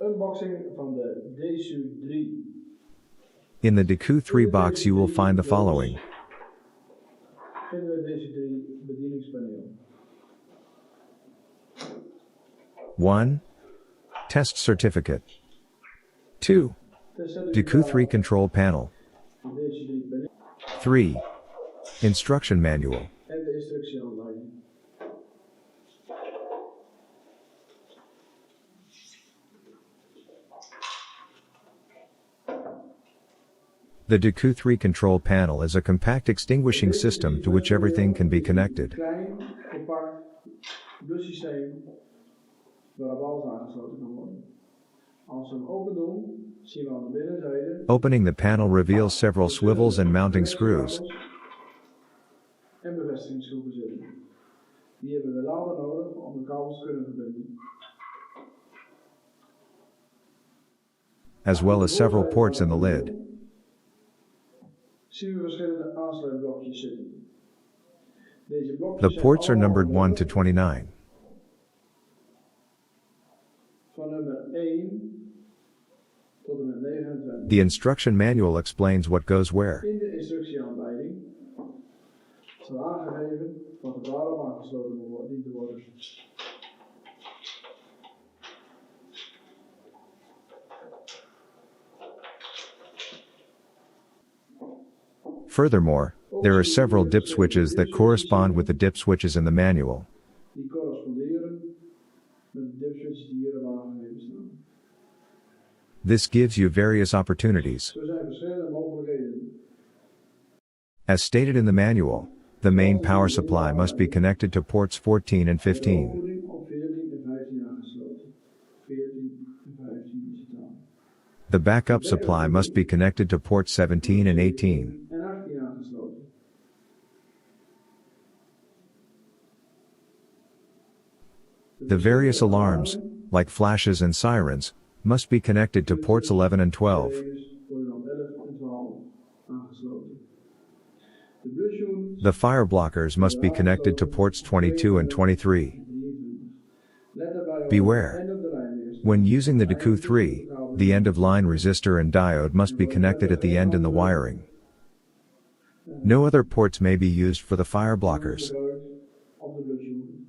Unboxing van de DECU3. In the DECU3 box you will find the following. Vinden we DECU3 bedieningspaneel. 1. Test certificate. 2. DECU3 control panel. 3. Instruction manual. En de instructieaanleiding. The DECU3 control panel is a compact extinguishing system to which everything can be connected. Klein, compact bussysteem waarop alles aangesloten kan worden. Als we hem open doen, zien we aan de binnenzijde. Opening the panel reveals several swivels and mounting screws. En bevestigingsschroeven zitten. Die hebben we later nodig om de kabels te kunnen verbinden. As well as several ports in the lid. Zien we verschillende aansluitblokjes zitten. Deze blokjes The ports are numbered 1 to 29. Van nummer 1 tot en met 29. The instruction manual explains what goes where. In de instructieaanleiding staat aangegeven wat er waarop aangesloten dient te worden. Furthermore, there are several dip switches that correspond with the dip switches in the manual. Die corresponderen met de dipswitches die hier aangegeven staan. This gives you various opportunities. Er zijn verschillende mogelijkheden. As stated in the manual, the main power supply must be connected to ports 14 and 15. Opvoeding op 14 en 15 aangesloten. 14 en 15 is het dan. The backup supply must be connected to ports 17 and 18. En 18 aangesloten. The various alarms, like flashes and sirens, must be connected to ports 11 and 12. Worden op 11 en 12 aangesloten. De blusjoen The fireblockers must be connected to ports 22 and 23. let daarbij op Beware. het einde op de lijn is. When using the DECU3, the end-of-line resistor and diode must be connected at the end in the wiring. No other ports may be used for the fireblockers. Op de blusjoen.